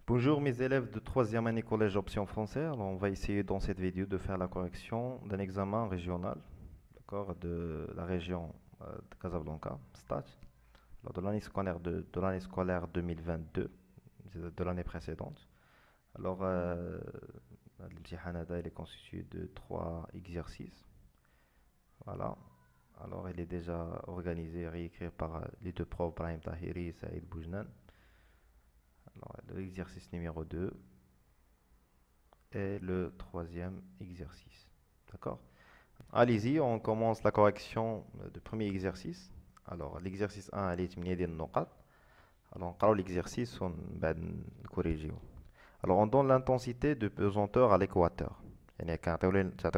Bonjour mes élèves de 3e année collège option français. Alors, on va essayer dans cette vidéo de faire la correction d'un examen régional, d'accord, de la région de Casablanca, STAT, lors de l'année scolaire de l'année scolaire 2022, de l'année précédente. Alors, l'imtihan il est constitué de 3 exercices. Voilà. Alors, il est déjà organisé et réécrit par les deux profs Brahim Tahiri et Saïd Boujnan. Alors, l'exercice numéro 2 et le 3e exercice. D'accord? Allez-y, on commence la correction du premier exercice. Alors, l'exercice 1, il est de noqat. Alors, on l'exercice, on va corriger. Alors, on donne l'intensité de pesanteur à l'équateur. يعني كنعطيو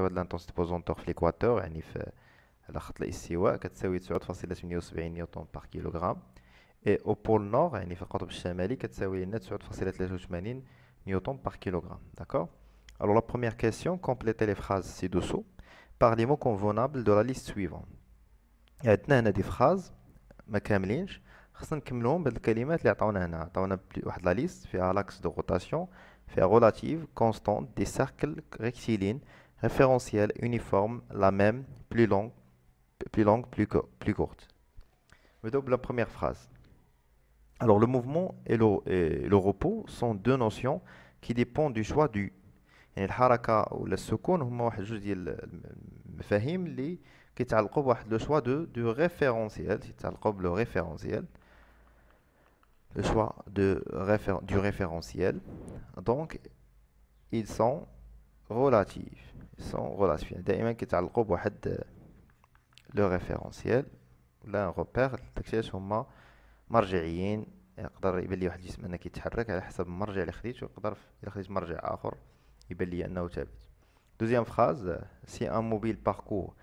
l'intensité de pesanteur في l'équateur يعني في على خط الاستواء كتساوي 9.78 نيوتن par kilogramme. Et au pôle nord, يعني في القطب الشمالي كتساوي لنا 9.83 نيوتن par kilogramme. D'accord? Alors la première question, complétez les phrases ci-dessous par les mots convenables de la liste suivante. عندنا هنا دي phrases ما كاملينش، خصنا نكملوهم بهاد الكلمات اللي عطاونا هنا. عطاونا واحد لا ليست فيها لاكس دو روتاسيون، فيها relative, constante, des cercles rectilignes, référentiel, uniforme, la même, plus longue, plus courte. نبداو بلا première phrase. Alors le mouvement et le repos sont deux notions qui dépendent du choix du. يعني الحركة ولا السكون هما واحد جوج ديال المفاهيم اللي كيتعلقوا بواحد لو شوا دو ريفيرونسيال، كيتعلقوا بلو ريفيرونسيال، le choix du référentiel. Donc ils sont relatifs. دائما كيتعلقوا بواحد لو ريفيرونسيال ولا روبير. داكشي هما مرجعيين. يقدر يبان لي واحد الجسم انه كيتحرك على حسب المرجع اللي خديت، ويقدر الا خديت مرجع اخر يبان لي انه ثابت. Deuxième phrase, si un mobile parcourt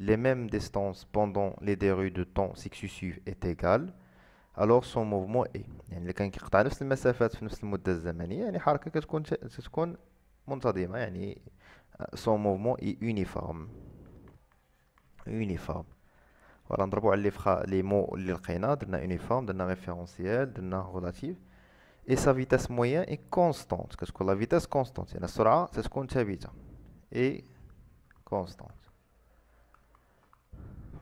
les mêmes distances pendant les déroutes de temps successives est égal, alors son mouvement est. يعني اللي كان كيقطع نفس المسافات في نفس المدة الزمنية يعني حركة كتكون منتظمة، يعني son mouvement est uniforme. فوالا نضربو على لي مو اللي لقينا. درنا uniforme، درنا référentiel، درنا relative. Et sa vitesse moyenne est constante. كتكون la vitesse constante، يعني السرعة تكون ثابتة et constante.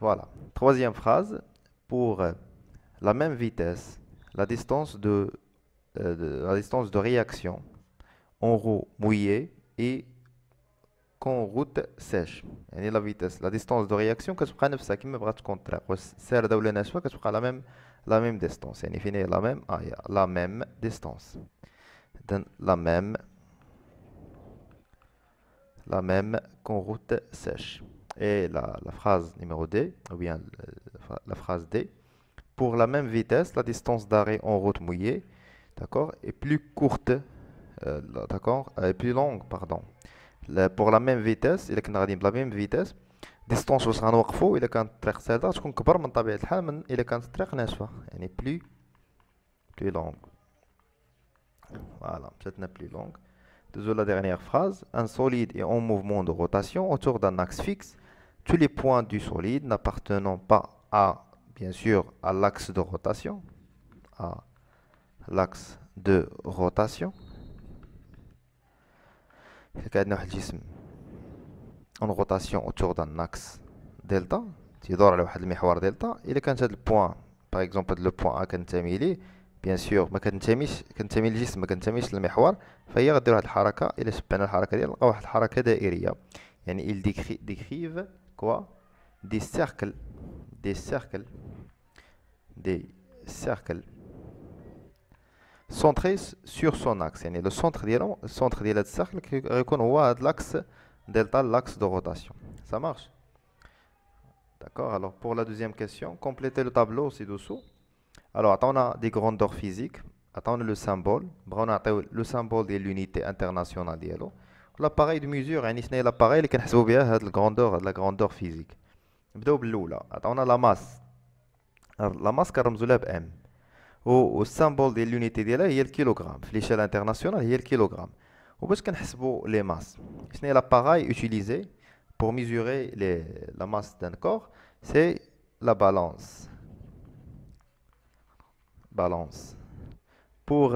Voilà. Troisième phrase, pour la même vitesse, la distance de réaction en roue mouillée et qu'en route sèche. يعني la distance de réaction كتبقى نفسها كما بغات تكون الطريق، واش ساردة ولا ناشفة كتبقى la même distance. يعني فين هي la même distance. Donc la même qu'en route sèche. Et la phrase numéro D, ou bien la phrase D, pour la même vitesse, la distance d'arrêt en route mouillée, d'accord, est plus courte, d'accord, est plus longue, pardon. Pour la même vitesse, il كنا غاديين بلا même vitesse، distance واش غنوقفو إلا كانت الطريق سادة تكون كبر من طبيعة الحال من إلا كانت الطريق ناشفة، يعني plus longue. Voilà, مشاتنا plus longue. Deuxième la dernière phrase, un solide est en mouvement de rotation autour d'un axe fixe. Tous les points du solide n'appartenant pas à, bien sûr, à l'axe de rotation, كأنه واحد الجسم en rotation autour d'un axe delta تيدور على واحد المحور دلتا. إلا كانت هاد البوان باغ اكزومبل هاد لو بوان ا كنتمي ليه، بيان سور ما كنتمي للجسم، ما كنتميش للمحور، فهي غدير واحد الحركه. الا شبعنا الحركه ديال نلقاو واحد الحركه دائريه. يعني ils décrivent quoi des cercles centrés sur son axe. يعني لو سونتر ديالهم، السونتر ديال هاد السيركل غيكون هو هاد لاكس delta, l'axe de rotation. Ça marche? D'accord. Alors pour la deuxième question, complétez le tableau ci-dessous. Alors on a des grandeurs physiques. On a le symbole. On a le symbole de l'unité internationale ديالو. L'appareil de mesure, يعني شنو هي l'appareil اللي كنحسبوا بها هاد الغراندور، la grandeur physique. نبداو بالاولى. On a la masse. La masse كنرمزوا لها ب M. au symbole de l'unité ديالها هي الكيلوغرام في l'échelle internationale هي الكيلوغرام. وباش كنحسبوا les masses شنو هي l'appareil utilisé pour mesurer la masse d'un corps, c'est la balance. Balance. Pour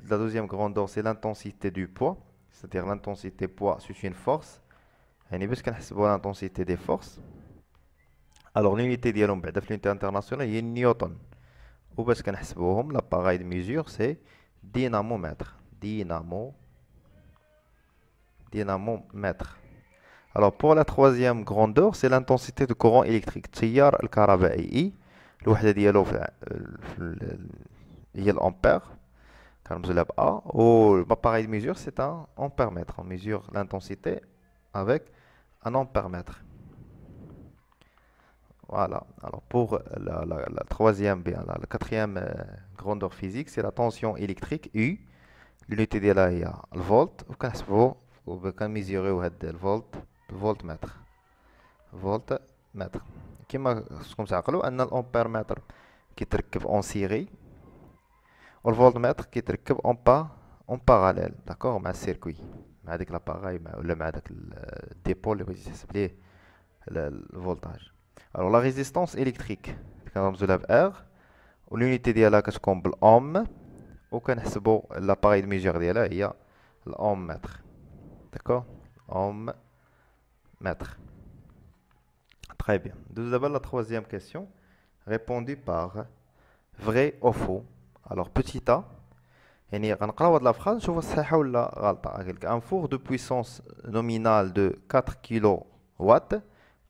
la deuxième grandeur, c'est l'intensité du poids, c'est-à-dire l'intensité poids c'est une force. يعني باش كنحسبوا l'intensité des forces. Alors l'unité ديالهم بعدا في l'unité internationale هي نيوتن. وباش كنحسبوهم l'appareil de mesure c'est dynamomètre. Dynamomètre. Alors pour la troisième grandeur, c'est l'intensité de courant électrique. التيار الكهربائي الوحدة ديالو هي الأمبير كنرمزو لها ب A. Ou l'appareil de mesure c'est un ampèremètre. On mesure l'intensité avec un ampèremètre. Voilà. Alors pour la troisième, bien la quatrième grandeur physique, c'est la tension électrique U. L'unité ديالها هي الفولت وكنحسبو وكنميزيريو هاد الفولت بالفولتمتر. فولتمتر كما خصكم تعقلوا ان الامبيرمتر كيتركب اون سيري والفولتمتر كيتركب اون باراليل داكوغ مع السيركوي مع ديك لاباراي ولا مع داك الديبول اللي بغيتي تحسب ليه الفولتاج. الوغ لا ريزيستانس الكتريك كنرمزو لها ب ار واليونيتي ديالها كتكون بالاوم وكنحسبوا لاباراي دو ميجور ديالها هي الاوم متر. D'accord? Ohm mètre. Très bien. D'abord la troisième question, répondue par vrai ou faux. Alors petit a, يعني غنقراو هاد لا فراز نشوفوا صحيحة ولا غلطة. Un four de puissance nominale de 4 kW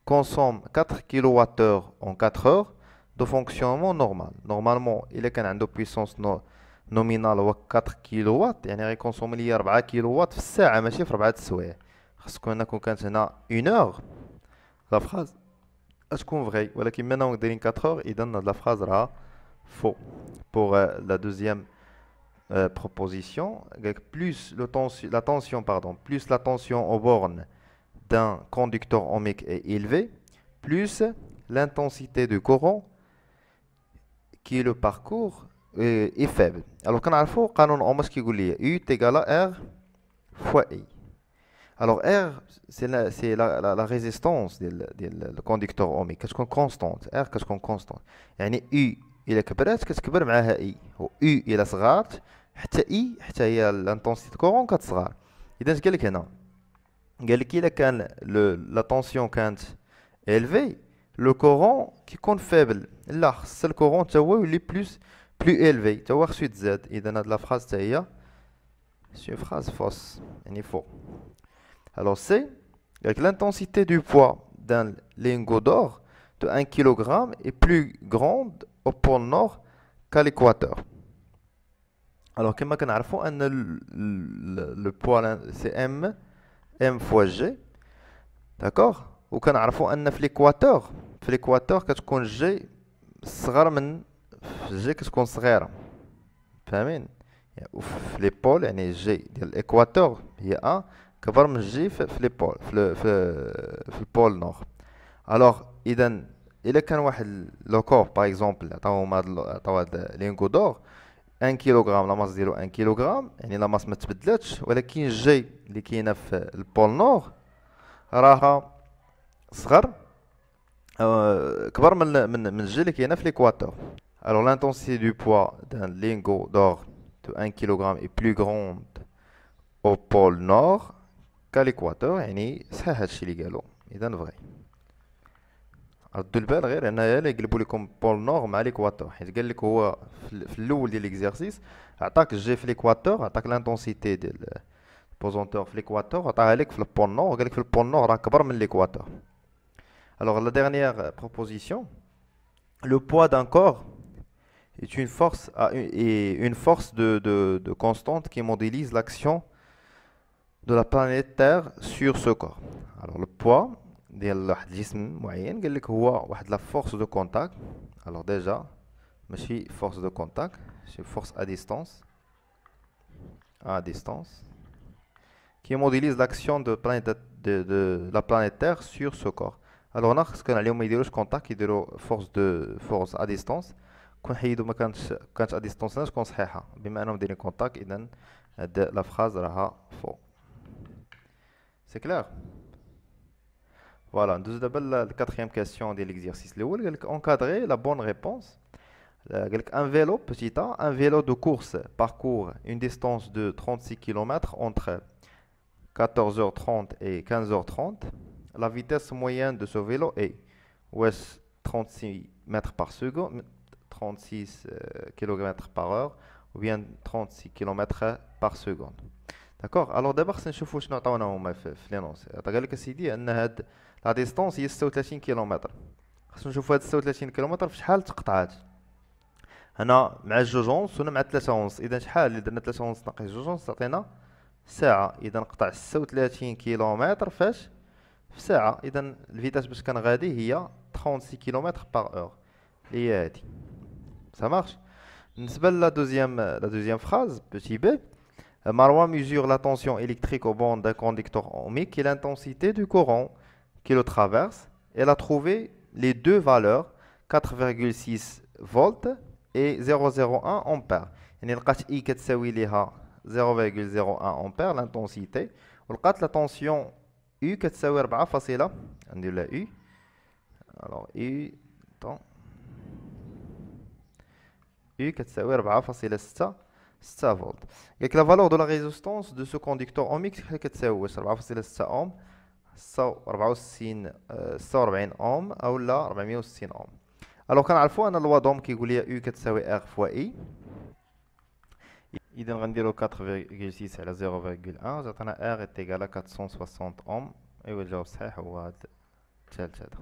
consomme 4 kWh en 4 heures de fonctionnement normal. Normalement, il est عنده puissance نومينال هو 4 كيلو وات يعني غيكونسومي ليا 4 كيلو وات في الساعه ماشي في 4 السوايع. خاصكم انكم كانت هنا 1 اور لا فراز تكون فري ولكن منا دايرين 4 اور اذا لا فراز راها فو. pour la deuxième proposition plus la tension plus la tension aux bornes d'un conducteur ohmique est élevée plus l'intensité du courant qui le parcourt est faible. Alors كنعرفوا قانون اومس كيقول لي U égale à R fois I. Alors R c'est la résistance ديال الكونديكتور اوميك كتكون كونستانت. R كتكون كونستانت يعني U الا كبرات كتكبر معاها I و U الا صغارت حتى I حتى هي الانتونسيتي كورون كتصغر. اذا اش قال لك هنا؟ قال لك الا كان لا طونسيون كانت élevée le courant كيكون فaible. لا خص الكورون حتى هو يولي plus élevé tu vois ensuite Z et dans la phrase c'est une phrase fausse يعني faux. Alors c'est avec l'intensité du poids d'un lingot d'or de 1 kg est plus grande au pôle nord qu'à l'équateur. Alors كما كنعرفوا ان le poids c'est M fois G d'accord وكنعرفوا ان في l'équateur كتكون G صغر من جي كتكون صغيرة فاهمين يعني في لي بول يعني جي ديال الاكواتور هي ان كبر من جي في لي بول في البول نور. الوغ اذا الا كان واحد لو كور باغ اكزومبل عطاو هاد لينغو دور 1 كيلوغرام لا ماس ديالو 1 كيلوغرام يعني لا ماس ما تبدلاتش ولكن جي اللي كاينه في البول نور راها صغر كبر من الجي اللي كاينه في ليكواتور. Alors l'intensité du poids d'un lingot d'or de 1 kg est plus grande au pôle nord qu'à l'équateur. يعني صحيح هادشي اللي قالو اذا فري. ردوا البال غير هنايا اللي يقلبوا لكم بول نور مع ليكواتور حيت قال لك هو في الاول ديال ليكزارسيس عطاك الجي في ليكواتور عطاك لانتونسيتي ديال البوزونتور في ليكواتور عطاها لك في البول نور وقال لك في البول نور راه كبر من ليكواتور. Alors la dernière proposition, le poids d'un corps est une force de constante qui modélise l'action de la planète Terre sur ce corps. Alors le poids ديال واحد الجسم معين قال لك هو واحد لا فورس دو كونتاكت. alors déjà ماشي force de contact c'est force à distance qui modélise l'action de la planète Terre sur ce corps. alors هنا خص كان عليهم ما يديروش كونتاكت يديروا force à distance كون حيدو ما كانت ا ديستونس تكون صحيحه بما انهم دايرين كونتاك. اذا هاد لا فراز راها فو. سي كلير. فوالا ندوز دابا الكاتريام كاستيون ديال ليكزيرسيس الاول. قالك encadrer la bonne réponse. قالك un vélo petit a, un vélo de course parcourt une distance de 36 km entre 14h30 et 15h30. La vitesse moyenne de ce vélo est ouest 36 mètres par seconde, 36 km par heure, ou bien 36 km par seconde. داكوغ. الوغ دابا خصنا نشوفوا شنو عطاونا هما في لينونس. قال لك اسيدي ان هاد لا ديستونس هي 36 كيلومتر. خصنا نشوفوا هاد 36 كيلومتر في شحال تقطعات. هنا مع جوج ونص وهنا مع 3 ونص. اذا شحال اللي درنا 3 ونص ناقص جوج ونص تعطينا ساعه. اذا نقطع 36 كيلومتر فاش في ساعه. اذا الفيتاس باش كان غادي هي 36 كيلومتر باغ اور اللي هي هادي. Ça marche. بالنسبة لا دوزيام phrase, petit b, Marouane mesure la tension électrique au bord d'un conducteur ohmique et l'intensité du courant qui le traverse. Elle a trouvé les deux valeurs 4,6 volts et 0,01 ampères. يعني لقات I كتساوي ليها 0,01 ampères l'intensité ولقات la tension U كتساوي 4 فاصلة ندير لها U. alors U U كتساوي 4.6 فولت. قالك لا فالور دو لا ريزيستونس دو سو كونديكتور اوميك شحال كتساوي؟ واش 4.6 اوم 46 اوم او لا 460 اوم. الوغ كنعرفوا ان الوا دوم كيقول لي U كتساوي R فوا I. اذا غنديرو 4.6 على 0.1 تعطينا R est égal à 460 اوم. ايوا الجواب الصحيح هو هذا الثالث هذا.